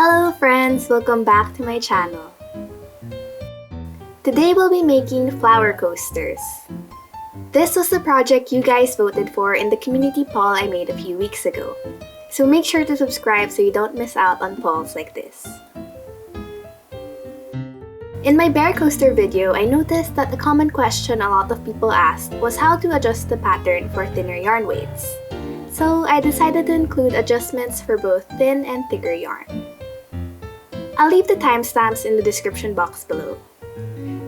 Hello friends! Welcome back to my channel. Today we'll be making flower coasters. This was the project you guys voted for in the community poll I made a few weeks ago. So make sure to subscribe so you don't miss out on polls like this. In my bear coaster video, I noticed that a common question a lot of people asked was how to adjust the pattern for thinner yarn weights. So I decided to include adjustments for both thin and thicker yarn. I'll leave the timestamps in the description box below.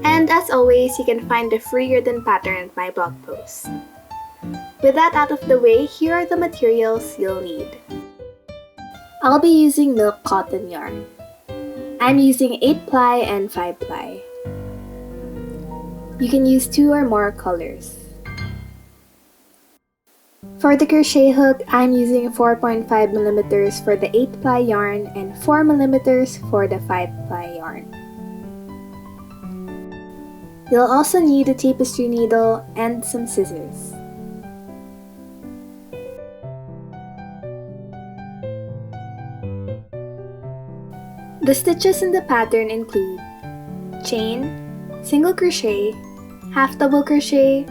And as always, you can find the free ribbon pattern at my blog post. With that out of the way, here are the materials you'll need. I'll be using milk cotton yarn. I'm using 8-ply and 5-ply. You can use 2 or more colors. For the crochet hook, I'm using 4.5mm for the 8-ply yarn and 4mm for the 5-ply yarn. You'll also need a tapestry needle and some scissors. The stitches in the pattern include chain, single crochet, half double crochet,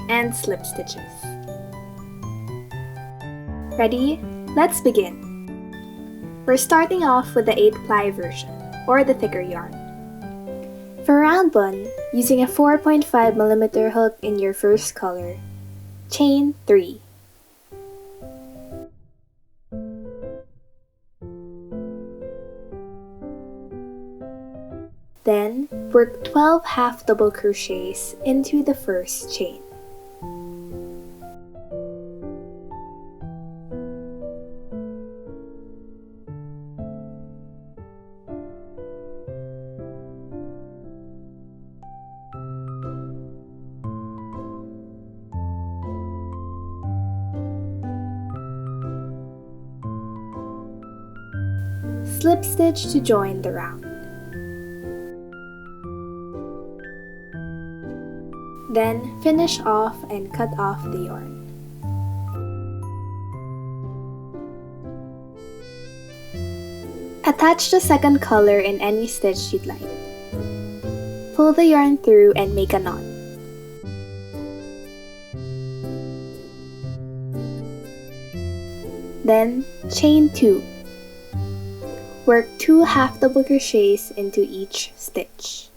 and slip stitches. Ready? Let's begin. We're starting off with the 8-ply version, or the thicker yarn. For round 1, using a 4.5mm hook in your first color, chain 3. Then, work 12 half double crochets into the first chain. Slip stitch to join the round. Then finish off and cut off the yarn. Attach the second color in any stitch you'd like. Pull the yarn through and make a knot. Then chain 2. Work 2 half double crochets into each stitch.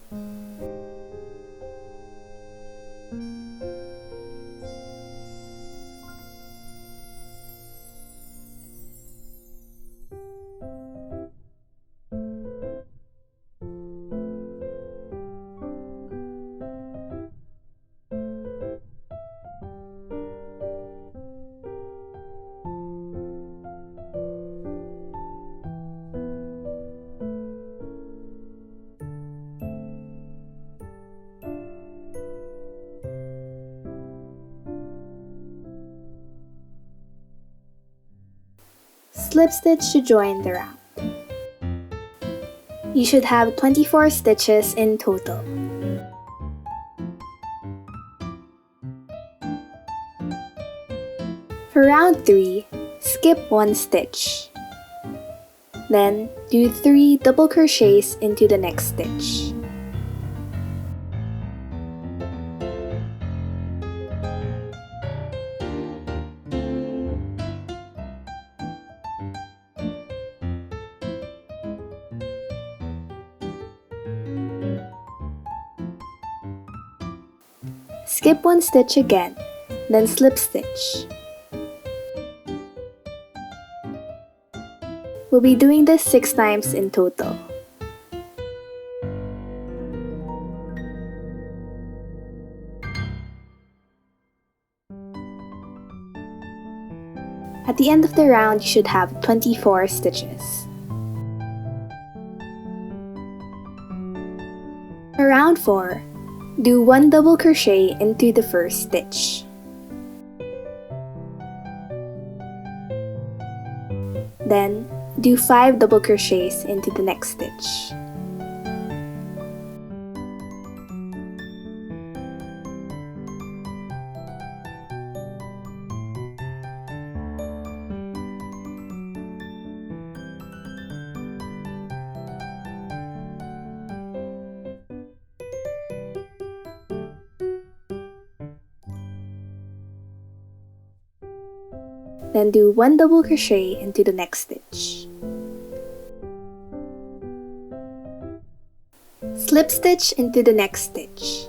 Slip stitch to join the round. You should have 24 stitches in total. For round 3, skip 1 stitch. Then do 3 double crochets into the next stitch. Skip 1 stitch again, then slip stitch. We'll be doing this 6 times in total. At the end of the round, you should have 24 stitches. For round 4, do 1 double crochet into the first stitch. Then, do 5 double crochets into the next stitch. Then do 1 double crochet into the next stitch. Slip stitch into the next stitch.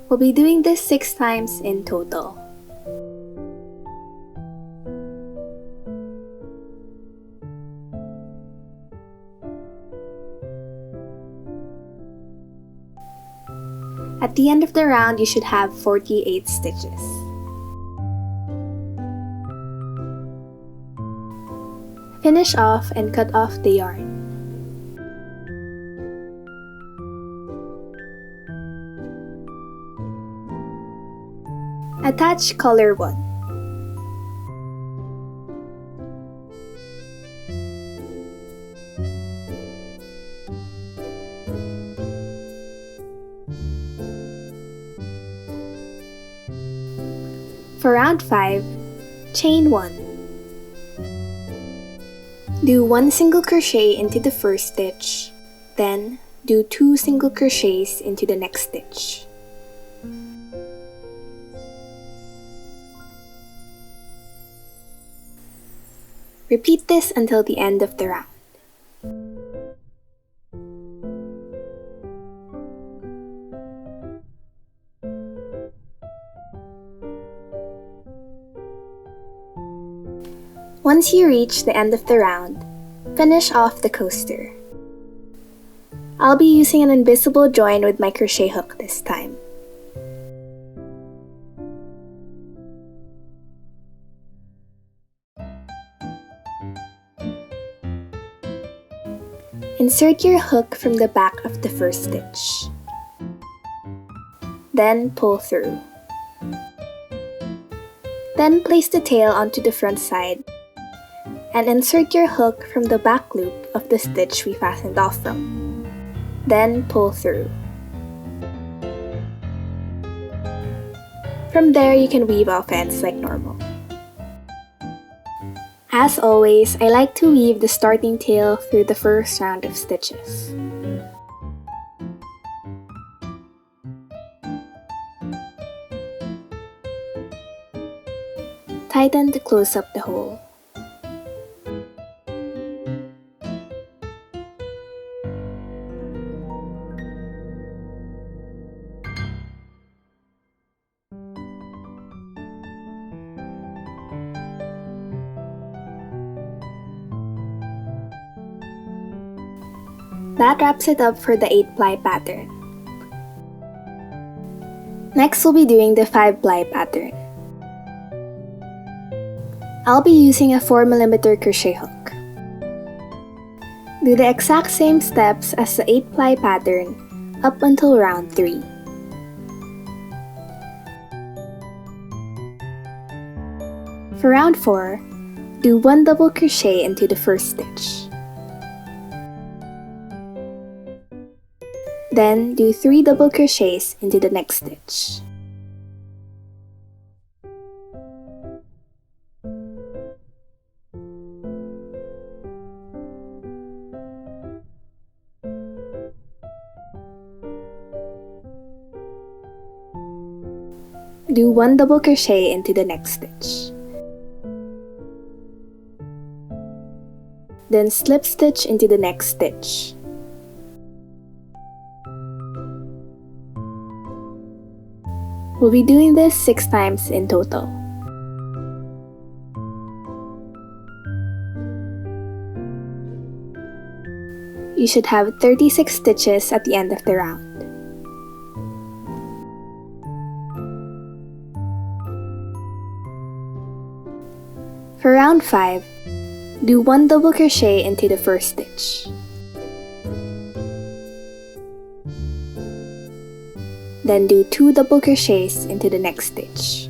We'll be doing this 6 times in total. At the end of the round, you should have 48 stitches. Finish off and cut off the yarn. Attach color 1. For round 5, chain 1. Do 1 single crochet into the first stitch, then do 2 single crochets into the next stitch. Repeat this until the end of the round. Once you reach the end of the round, finish off the coaster. I'll be using an invisible join with my crochet hook this time. Insert your hook from the back of the first stitch. Then pull through. Then place the tail onto the front side and insert your hook from the back loop of the stitch we fastened off from. Then pull through. From there, you can weave off ends like normal. As always, I like to weave the starting tail through the first round of stitches. Tighten to close up the hole. That wraps it up for the 8-ply pattern. Next, we'll be doing the 5-ply pattern. I'll be using a 4mm crochet hook. Do the exact same steps as the 8-ply pattern up until round 3. For round 4, do 1 double crochet into the first stitch. Then do 3 double crochets into the next stitch. Do 1 double crochet into the next stitch. Then slip stitch into the next stitch. We'll be doing this 6 times in total. You should have 36 stitches at the end of the round. For round 5, do 1 double crochet into the first stitch. Then do 2 double crochets into the next stitch.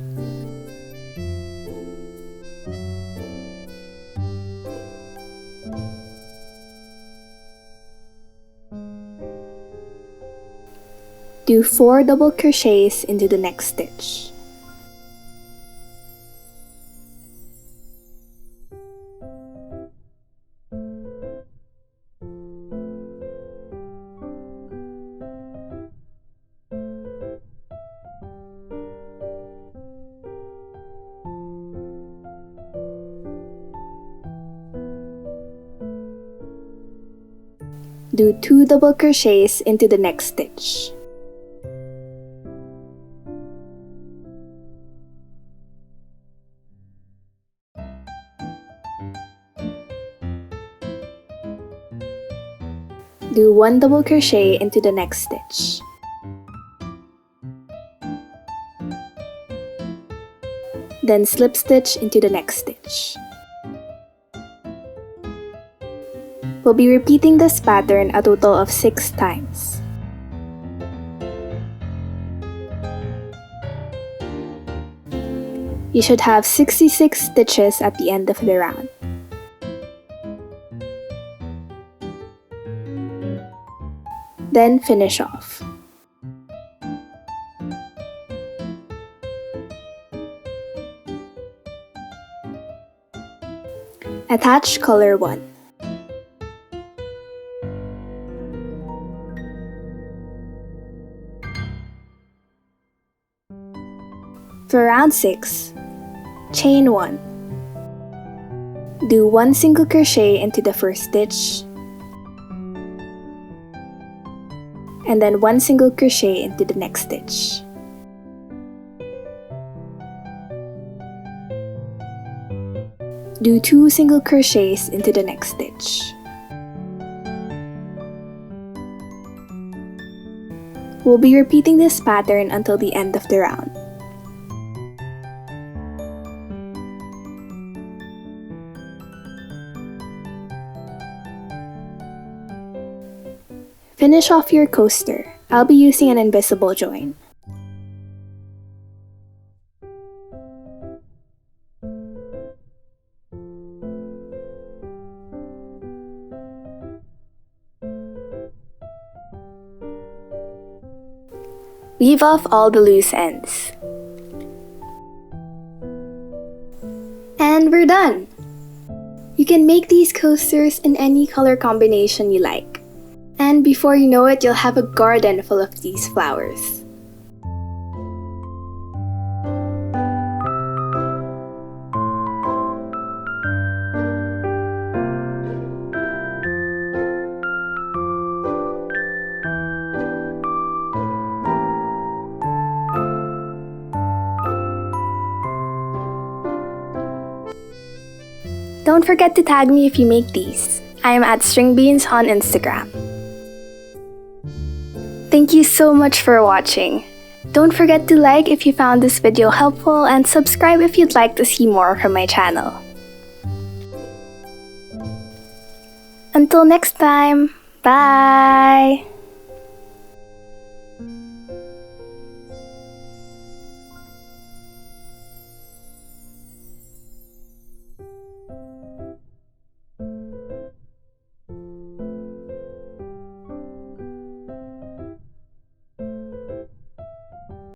Do 4 double crochets into the next stitch. Do 2 double crochets into the next stitch. Do 1 double crochet into the next stitch. Then slip stitch into the next stitch. We'll be repeating this pattern a total of 6 times. You should have 66 stitches at the end of the round. Then finish off. Attach color 1. For round 6, chain 1. Do 1 single crochet into the first stitch, and then 1 single crochet into the next stitch. Do 2 single crochets into the next stitch. We'll be repeating this pattern until the end of the round. Finish off your coaster. I'll be using an invisible join. Weave off all the loose ends. And we're done! You can make these coasters in any color combination you like. And before you know it, you'll have a garden full of these flowers. Don't forget to tag me if you make these. I am at stringbbeans on Instagram. Thank you so much for watching. Don't forget to like if you found this video helpful and subscribe if you'd like to see more from my channel. Until next time, bye!